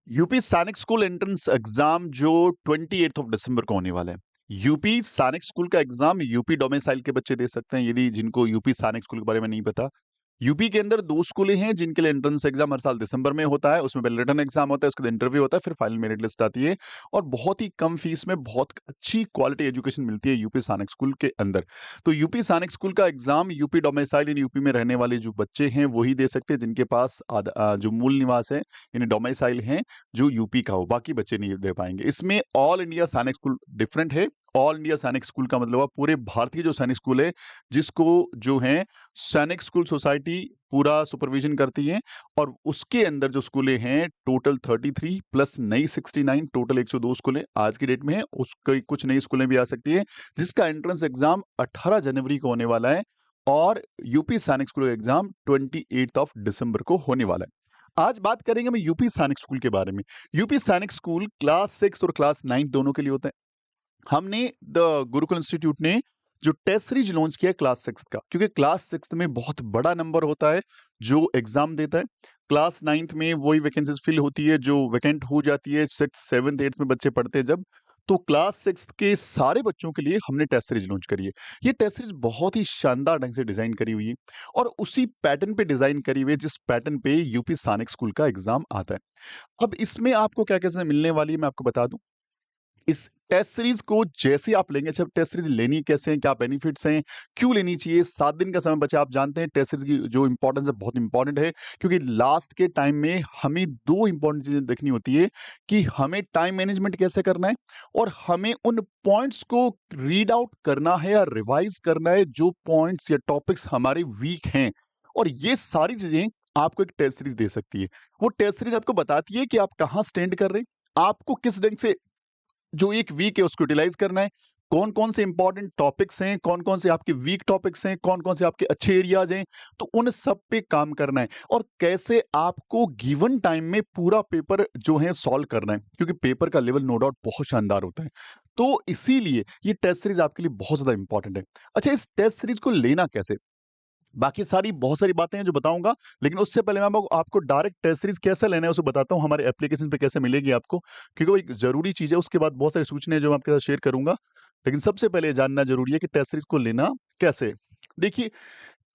UP सैनिक school entrance exam जो 28 of December को होने वाला है। यूपी सैनिक स्कूल का एग्जाम यूपी डोमिसाइल के बच्चे दे सकते हैं, यदि जिनको यूपी सैनिक स्कूल के बारे में नहीं पता। यूपी के अंदर दो स्कूलें हैं जिनके लिए एंट्रेंस एग्जाम हर साल दिसंबर में होता है। उसमें पहले रिटन एग्जाम होता है, उसके बाद इंटरव्यू होता है, फिर फाइनल मेरिट लिस्ट आती है। और बहुत ही कम फीस में बहुत अच्छी क्वालिटी एजुकेशन मिलती है यूपी सैनिक स्कूल के अंदर। तो यूपी सैनिक स्कूल का एग्जाम यूपी डोमिसाइल यानी यूपी में रहने वाले जो बच्चे हैं वही दे सकते हैं, जिनके पास जो मूल निवास है यानी डोमिसाइल है जो यूपी का हो। बाकी बच्चे नहीं दे पाएंगे। इसमें ऑल इंडिया सैनिक स्कूल डिफरेंट है। ऑल इंडिया सैनिक स्कूल का मतलब है पूरे भारतीय जो सैनिक स्कूल है, जिसको जो है सैनिक स्कूल सोसाइटी पूरा सुपरविजन करती है। और उसके अंदर जो स्कूलें हैं टोटल 33 प्लस नई 69, टोटल 102 स्कूलें आज की डेट में है। उसकी कुछ नई स्कूलें भी आ सकती है, जिसका एंट्रेंस एग्जाम 18 जनवरी को होने वाला है। और यूपी सैनिक स्कूल का एग्जाम 28 ऑफ दिसंबर को होने वाला है। आज बात करेंगे हम यूपी सैनिक स्कूल के बारे में। यूपी सैनिक स्कूल क्लास 6 और क्लास 9 दोनों के लिए होता है। हमने द गुरुकुल इंस्टीट्यूट ने जो टेस्ट सीरीज लॉन्च किया है क्लास 6 का, क्योंकि क्लास 6 में बहुत बड़ा नंबर होता है जो एग्जाम देता है। क्लास 9 में वही वैकेंसीज फिल होती है जो वैकेंट हो जाती है 6 7 8 में बच्चे पढ़ते हैं जब। तो क्लास 6 के सारे बच्चों के लिए हमने टेस्ट सीरीज लॉन्च करी है। ये टेस्ट सीरीज बहुत ही शानदार ढंग से डिजाइन करी हुई है और उसी पैटर्न पे डिजाइन करी हुई है जिस पैटर्न पे यूपी सैनिक स्कूल का एग्जाम आता है। अब इसमें आपको क्या क्या चीजें मिलने वाली है मैं आपको बता दूं। इस टेस्ट सीरीज को जैसे आप लेंगे, अच्छा टेस्ट सीरीज लेनी कैसे है, क्या बेनिफिट्स हैं, क्यों लेनी चाहिए, 7 दिन का समय बचा। आप जानते हैं टेस्ट सीरीज की जो इंपॉर्टेंस है बहुत इंपॉर्टेंट है, क्योंकि लास्ट के टाइम में हमें दो इंपॉर्टेंट चीजें देखनी होती है कि हमें टाइम मैनेजमेंट कैसे करना है और हमें उन पॉइंट्स को रीड आउट करना है या रिवाइज करना है जो पॉइंट्स या टॉपिक्स हमारे वीक हैं। और ये सारी चीजें आपको एक टेस्ट सीरीज दे सकती है। वो टेस्ट सीरीज आपको बताती है कि आप कहाँ स्टैंड कर रहे हैं, आपको किस ढंग से जो एक वीक है उसको यूटिलाइज करना है, कौन-कौन से इंपॉर्टेंट टॉपिक्स हैं, कौन-कौन से आपके वीक टॉपिक्स हैं, कौन-कौन से आपके अच्छे एरियाज हैं, तो उन सब पे काम करना है और कैसे आपको गिवन टाइम में पूरा पेपर जो है सॉल्व करना है, क्योंकि पेपर का लेवल नो डाउट बहुत शानदार होता है। तो इसीलिए ये टेस्ट सीरीज आपके लिए बहुत ज्यादा इंपॉर्टेंट है। अच्छा, इस टेस्ट सीरीज को लेना कैसे, बाकी सारी बहुत सारी बातें हैं जो बताऊंगा, लेकिन उससे पहले मैं आपको डायरेक्ट टेस्ट सीरीज कैसे लेना है उसे बताता हूँ, हमारे एप्लीकेशन पे कैसे मिलेगी आपको, क्योंकि वो एक जरूरी चीज है। उसके बाद बहुत सारी सूचनाएं जो मैं आपके साथ शेयर करूंगा, लेकिन सबसे पहले ये जानना जरूरी है कि टेस्ट सीरीज को लेना कैसे। देखिए,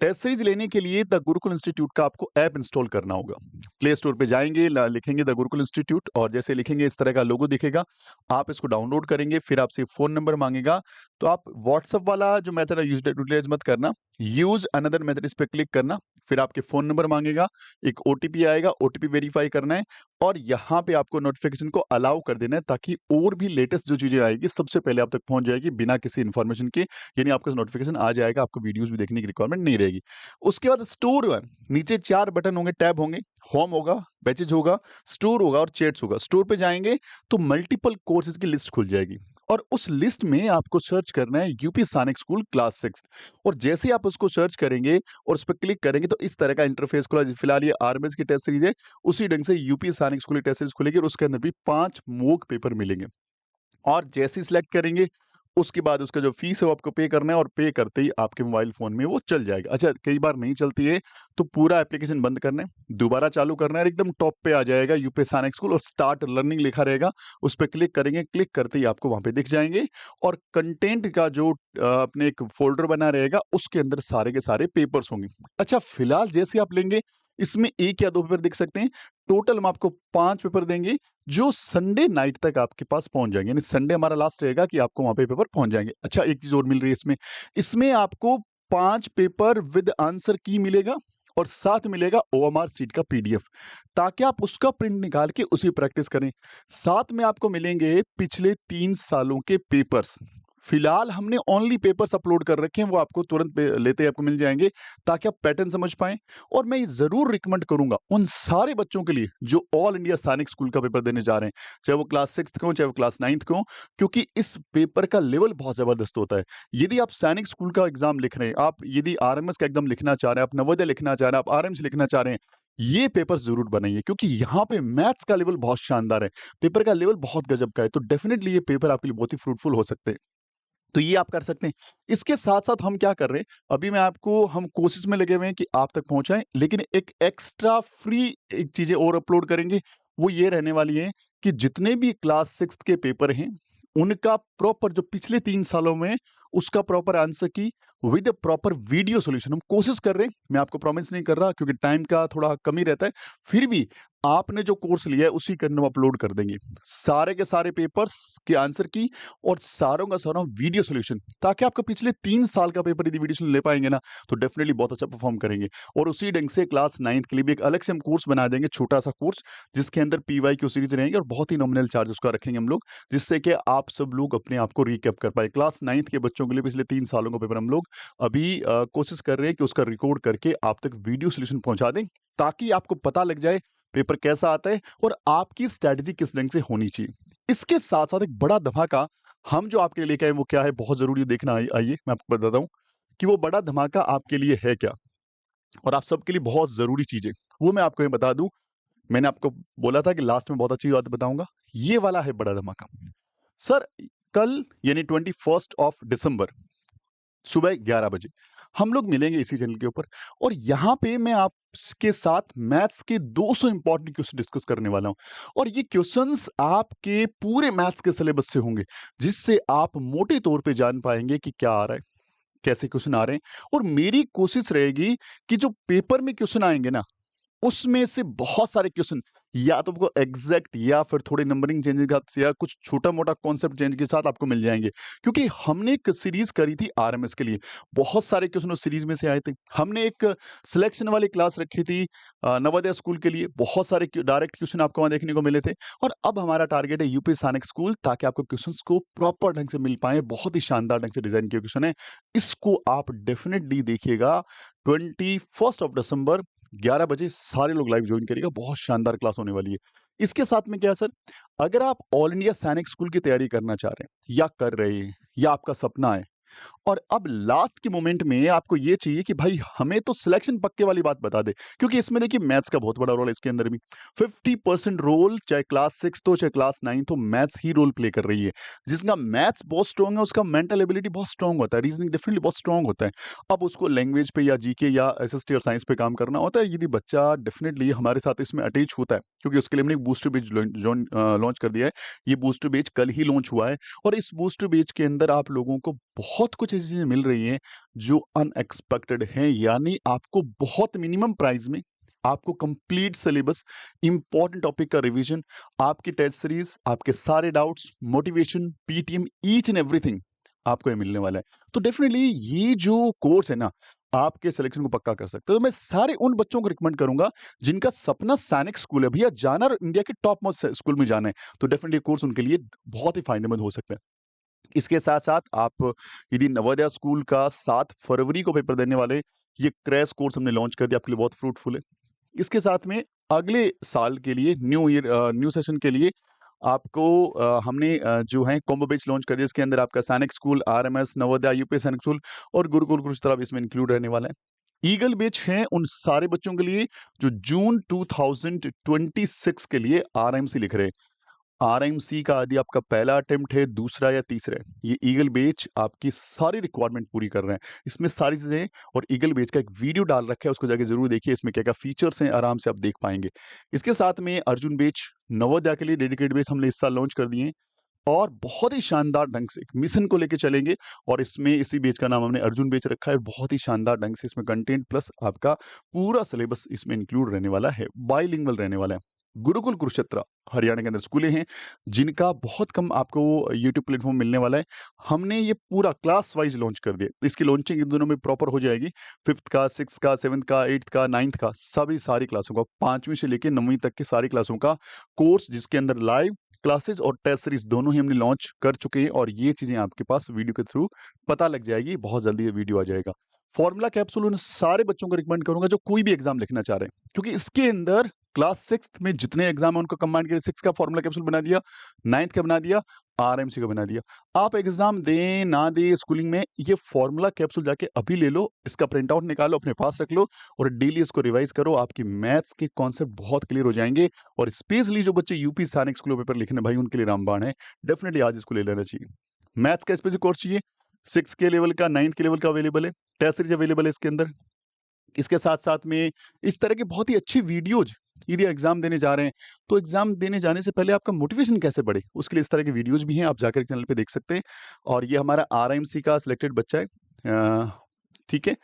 टेस्ट सीरीज लेने के लिए द गुरुकुल इंस्टीट्यूट का आपको ऐप इंस्टॉल करना होगा। प्ले स्टोर पे जाएंगे, लिखेंगे द गुरुकुल इंस्टीट्यूट और जैसे लिखेंगे इस तरह का लोगो दिखेगा। आप इसको डाउनलोड करेंगे, फिर आपसे फोन नंबर मांगेगा। तो आप व्हाट्सएप वाला जो मेथड है यूटिलाइज मत करना, यूज अनदर मेथड इस पे क्लिक करना। फिर आपके फोन नंबर मांगेगा, एक ओटीपी आएगा, ओटीपी वेरीफाई करना है और यहाँ पे आपको नोटिफिकेशन को अलाउ कर देना है, ताकि और भी लेटेस्ट जो चीजें आएगी सबसे पहले आप तक पहुंच जाएगी बिना किसी इन्फॉर्मेशन के। यानी आपका नोटिफिकेशन आ जाएगा, आपको वीडियोस भी देखने की रिक्वायरमेंट नहीं रहेगी। उसके बाद स्टोर है, नीचे 4 बटन होंगे, टैब होंगे, होम होगा, बैचेज होगा, स्टोर होगा और चैट्स होगा। स्टोर पे जाएंगे तो मल्टीपल कोर्सेज की लिस्ट खुल जाएगी और उस लिस्ट में आपको सर्च करना है यूपी सैनिक स्कूल क्लास 6। और जैसे ही आप उसको सर्च करेंगे और उस पर क्लिक करेंगे तो इस तरह का इंटरफेस खुला। फिलहाल ये आरएमएस की टेस्ट सीरीज है, उसी ढंग से यूपी सैनिक स्कूल की टेस्ट सीरीज खुलेगी और उसके अंदर भी 5 मॉक पेपर मिलेंगे। और जैसे ही सिलेक्ट करेंगे उसके बाद उसका जो फीस है वो आपको पे करना है और पे करते ही आपके मोबाइल फोन में वो चल जाएगा। अच्छा, कई बार नहीं चलती है तो पूरा एप्लीकेशन बंद करना है, दोबारा चालू करना है और एकदम टॉप पे आ जाएगा यूपी सैनिक स्कूल और स्टार्ट लर्निंग लिखा रहेगा। उस पर क्लिक करेंगे, क्लिक करते ही आपको वहां पे दिख जाएंगे और कंटेंट का जो अपने एक फोल्डर बना रहेगा उसके अंदर सारे के सारे पेपर्स होंगे। अच्छा, फिलहाल जैसे आप लेंगे इसमें 1 या 2 पेपर दिख सकते हैं। टोटल हम आपको 5 पेपर देंगे जो संडे नाइट तक आपके पास पहुंच जाएंगे, यानी संडे हमारा लास्ट रहेगा कि आपको वहां पे पेपर पहुंच जाएंगे। अच्छा, एक चीज और मिल रही है इसमें, इसमें आपको 5 पेपर विद आंसर की मिलेगा और साथ मिलेगा ओएमआर सीट का पीडीएफ, ताकि आप उसका प्रिंट निकाल के उसी प्रैक्टिस करें। साथ में आपको मिलेंगे पिछले 3 सालों के पेपर्स। फिलहाल हमने ओनली पेपर्स अपलोड कर रखे हैं, वो आपको तुरंत लेते ही आपको मिल जाएंगे, ताकि आप पैटर्न समझ पाएं। और मैं ये जरूर रिकमेंड करूंगा उन सारे बच्चों के लिए जो ऑल इंडिया सैनिक स्कूल का पेपर देने जा रहे हैं, चाहे वो क्लास 6 के हो चाहे वो क्लास 9 के हो, क्योंकि इस पेपर का लेवल बहुत जबरदस्त होता है। यदि आप सैनिक स्कूल का एग्जाम लिख रहे हैं, आप यदि आरएमएस का एग्जाम लिखना चाह रहे हैं, आप नवोदय लिखना चाह रहे हैं, आप आरएमएस लिखना चाह रहे हैं, ये पेपर जरूर बनाइए, क्योंकि यहाँ पे मैथ्स का लेवल बहुत शानदार है, पेपर का लेवल बहुत गजब का है। तो डेफिनेटली ये पेपर आपके लिए बहुत ही फ्रूटफुल हो सकते हैं। तो ये आप कर सकते हैं। इसके साथ-साथ हम क्या कर रहे हैं, अभी मैं आपको हम कोशिश में लगे हुए हैं कि आप तक पहुँचाएँ, लेकिन एक एक्स्ट्रा फ्री एक चीज़ें और अपलोड करेंगे। वो ये रहने वाली है कि जितने भी क्लास 6 के पेपर हैं, उनका प्रॉपर जो पिछले 3 सालों में उसका प्रॉपर आंसर की विद प्रॉपर वीडियो सॉल्यूशन हम कोशिश कर रहे हैं। मैं आपको प्रॉमिस नहीं कर रहा क्योंकि टाइम का थोड़ा कमी रहता है। फिर भी आपने जो कोर्स लिया है उसी के अंदर हम अपलोड कर देंगे। सारे के सारे पेपर्स के आंसर की और सारों का सारा वीडियो सॉल्यूशन, ताकि आपका पिछले 3 साल का पेपर यदि वीडियो सॉल्यूशन ले पाएँगे ना, तो डेफिनिटली बहुत अच्छा परफॉर्म करेंगे। और उसी ढंग से क्लास 9th के लिए भी एक अलग से हम कोर्स बना देंगे, छोटा-सा कोर्स, जिसके अंदर पीवाईक्यू सीरीज रहेंगे और बहुत ही नॉमिनल चार्ज उसका रखेंगे हम लोग, जिससे कि आप सब लोग अपने आप को रिकैप कर पाएँ। क्लास 9th के बच्चों के लिए पिछले 3 सालों का पेपर हम लोग अभी कोशिश कर रहे हैं कि उसका रिकॉर्ड करके आप तक वीडियो सॉल्यूशन पहुँचा दें, ताकि आपको पता लग जाए पेपर कैसा आता है और आपकी स्ट्रैटेजी किस ढंग से होनी चाहिए। इसके साथ-साथ एक बड़ा धमाका हम जो आपके लिए लेके आए हैं वो क्या है, बहुत ज़रूरी देखना आइए मैं आपको बताता हूँ कि वो बड़ा धमाका आपके लिए है क्या? और आप सबके लिए बहुत ज़रूरी चीज़ है, वो मैं आपको ये बता दूँ। मैंने आपको बोला था कि लास्ट में बहुत अच्छी बात बताऊँगा, ये वाला है बड़ा धमाका। सर, कल यानी 21st ऑफ दिसंबर सुबह 11 बजे हम लोग मिलेंगे इसी चैनल के ऊपर, और यहाँ पे मैं आपके साथ मैथ्स के 200 इंपॉर्टेंट क्वेश्चन डिस्कस करने वाला हूँ। और ये क्वेश्चंस आपके पूरे मैथ्स के सिलेबस से होंगे, जिससे आप मोटे तौर पे जान पाएंगे कि क्या आ रहा है, कैसे क्वेश्चन आ रहे हैं। और मेरी कोशिश रहेगी कि जो पेपर में क्वेश्चन आएंगे ना, उसमें से बहुत सारे क्वेश्चन या तो आपको एग्जैक्ट या फिर थोड़े नंबरिंग चेंजेस के साथ या कुछ छोटा-मोटा कॉन्सेप्ट चेंज के साथ आपको मिल जाएँगे। क्योंकि हमने एक सीरीज करी थी आरएमएस के लिए, बहुत सारे क्वेश्चन उस सीरीज में से आए थे। हमने एक सिलेक्शन वाली क्लास रखी थी नवोदय स्कूल के लिए, बहुत सारे डायरेक्ट क्वेश्चन आपको वहाँ देखने को मिले थे। और अब हमारा टारगेट है यूपी सैनिक स्कूल, ताकि आपको क्वेश्चंस को प्रॉपर ढंग से मिल पाएँ। बहुत ही शानदार ढंग से डिज़ाइन किए क्वेश्चन है। इसको आप डेफिनिटली देखिएगा 21st ऑफ दिसंबर 11 बजे सारे लोग लाइव जॉइन करिएगा, बहुत शानदार क्लास होने वाली है। इसके साथ में क्या है सर, अगर आप ऑल इंडिया सैनिक स्कूल की तैयारी करना चाह रहे हैं या कर रहे हैं या आपका सपना है, और अब लास्ट के मोमेंट में आपको ये चाहिए कि भाई हमें तो सिलेक्शन पक्के वाली बात बता दे, क्योंकि इसमें देखिए मैथ्स का बहुत बड़ा रोल है इसके अंदर भी। 50% रोल चाहे क्लास 6 हो चाहे क्लास 9 हो, मैथ्स ही रोल प्ले कर रही है। जिसका मैथ्स बहुत स्ट्रांग है उसका मेंटल एबिलिटी बहुत स्ट्रांग होता है, रीजनिंग डेफिनेटली बहुत स्ट्रांग होता है। अब उसको लैंग्वेज पे या जीके या एसएसटी और साइंस पे काम करना होता है। यदि बच्चा डेफिनेटली हमारे साथ इसमें अटैच होता है, क्योंकि उसके लिए हमने एक बूस्टर बैच लॉन्च कर दिया है। ये बूस्टर बैच कल ही लॉन्च हुआ है, और इस बूस्टर बैच के अंदर आप लोगों को बहुत कुछ ऐसी चीज़ें मिल रही हैं जो अनएक्सपेक्टेड हैं, यानी आपको बहुत मिनिमम प्राइस में आपको कंप्लीट सिलेबस, इंपॉर्टेंट टॉपिक का रिवीजन, आपकी टेस्ट सीरीज, आपके सारे doubts, motivation, PTM, each and everything आपको ये मिलने वाला है। तो डेफिनेटली ये जो कोर्स है ना, आपके सिलेक्शन को पक्का कर सकते हो। तो मैं सारे उन बच्चों को रिकमेंड करूंगा जिनका सपना सैनिक स्कूल है, भैया जाना और इंडिया के टॉप मोस्ट स्कूल में जाना है, तो डेफिनेटली कोर्स उनके लिए बहुत ही फायदेमंद हो सकता है। इसके साथ-साथ आप यदि नवोदय स्कूल का 7 फरवरी को पेपर देने वाले, ये क्रैश कोर्स हमने लॉन्च कर दिया, आपके लिए बहुत फ्रूटफुल है। इसके साथ में अगले साल के लिए न्यू सेशन के लिए आपको हमने जो है कॉम्बो बैच लॉन्च कर दिया, इसके अंदर आपका सैनिक स्कूल, आरएमएस, नवोदय, यूपी सैनिक स्कूल और गुरुकुल कुरुक्षेत्र भी इसमें इंक्लूड रहने वाला है। ईगल बैच है उन सारे बच्चों के लिए जो जून 2026 के लिए आरएमसी लिख रहे हैं। आरएमसी का यदि आपका पहला अटेम्प्ट है, दूसरा या तीसरा है, ये ईगल बैच आपकी सारी रिक्वायरमेंट पूरी कर रहे हैं। इसमें सारी चीज़ें हैं, और ईगल बैच का एक वीडियो डाल रखा है, उसको जाके ज़रूर देखिए, इसमें क्या-क्या फीचर्स हैं, आराम से आप देख पाएँगे। इसके साथ में अर्जुन बैच, नवोदय के लिए डेडिकेटेड बैच हमने इस साल लॉन्च कर दिए हैं, और बहुत ही शानदार ढंग से एक मिशन को लेके चलेंगे, और इसमें इसी बैच का नाम हमने अर्जुन बैच रखा है। बहुत ही शानदार ढंग से इसमें कंटेंट प्लस आपका पूरा सिलेबस इसमें इंक्लूड रहने वाला है, बाइलिंगुअल रहने वाला है। गुरुकुल कुरुक्षेत्र हरियाणा के अंदर स्कूलें हैं जिनका बहुत कम आपको यूट्यूब प्लेटफॉर्म मिलने वाला है। हमने ये पूरा क्लास वाइज लॉन्च कर दिया, इसकी लॉन्चिंग इन दोनों में प्रॉपर हो जाएगी। 5th का, 6th का, 7th का, 8th का, 9th का, सभी सारी क्लासों का, 5वीं से लेके 9वीं तक की सारी क्लासों का कोर्स, जिसके अंदर लाइव क्लासेस और टेस्ट सीरीज दोनों ही हमने लॉन्च कर चुके हैं, और ये चीज़ें आपके पास वीडियो के थ्रू पता लग जाएगी। बहुत जल्दी ये वीडियो आ जाएगा। फॉर्मूला कैप्सूल उन सारे बच्चों को रिकमेंड करूंगा जो कोई भी एग्जाम लिखना चाह रहे हैं, क्योंकि इसके अंदर क्लास 6th में जितने एग्जाम है उनको कंबाइन करके 6 का फॉर्मूला कैप्सूल बना दिया, 9th का बना दिया, आरएमसी का बना दिया। आप एग्जाम दें ना दें स्कूलिंग में, ये फॉर्मूला कैप्सूल जाके अभी ले लो, इसका प्रिंट आउट निकालो, अपने पास रख लो, और डेली इसको रिवाइज करो। आपकी मैथ्स के कॉन्सेप्ट बहुत क्लियर हो जाएंगे। और स्पेशली जो बच्चे यूपी सैनिक स्कूल पेपर लिखने, भाई उनके लिए रामबाण है। डेफिनेटली आज इसको ले लेना चाहिए। मैथ्स का स्पेशल कोर्स चाहिए, 6 के लेवल का, 9th के लेवल का अवेलेबल है, टेस्ट सीरीज अवेलेबल है इसके अंदर। इसके साथ-साथ में इस तरह की बहुत ही अच्छी वीडियोज़ यदि एग्ज़ाम देने जा रहे हैं, तो एग्ज़ाम देने जाने से पहले आपका मोटिवेशन कैसे बढ़े? उसके लिए इस तरह के वीडियोज़ भी हैं, आप जाकर चैनल पे देख सकते हैं। और ये हमारा आरआईएमसी का सिलेक्टेड बच्चा है। ठीक है?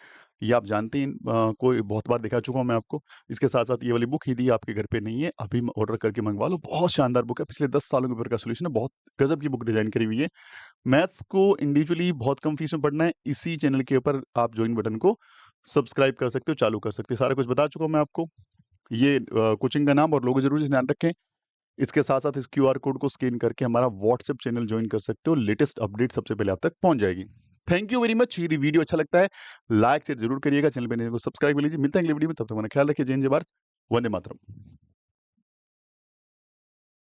ये आप जानते हैं, कोई बहुत बार दिखा चुका हूँ मैं आपको। इसके साथ-साथ ये वाली बुक यदि आपके घर पे नहीं है, अभी म ऑर्डर करके मँगवा लो। बहुत शानदार बुक है, पिछले 10 सालों के पेपर का सॉल्यूशन है, बहुत गज़ब की बुक डिज़ाइन करी हुई है। मैथ्स को इंडिविजुअली बहुत कम फीस में पढ़ना है, इसी चैनल के ऊपर आप जॉइन बटन को सब्सक्राइब कर सकते हो, चालू कर सकते हो। सारा कुछ बता चुका हूँ मैं आपको। ये कोचिंग का नाम और लोगो ज़रूर से ध्यान रखें। इसके साथ-साथ इस क्यूआर कोड को स्कैन करके हमारा व्हाट्सएप चैनल जॉइन कर सकते हो। लेटेस्ट अपडेट सबसे पहले आप तक पहुँच जाएगी। Thank you very much. यदि वीडियो अच्छा लगता है, लाइक शेयर ज़रूर करिएगा। चैनल पे नए हो तो सब्सक्राइब कर लीजिए। मिलते हैं अगली वीडियो में, तब तक अपना ख्याल रखिए। जय हिंद, जय भारत, वंदे मातरम।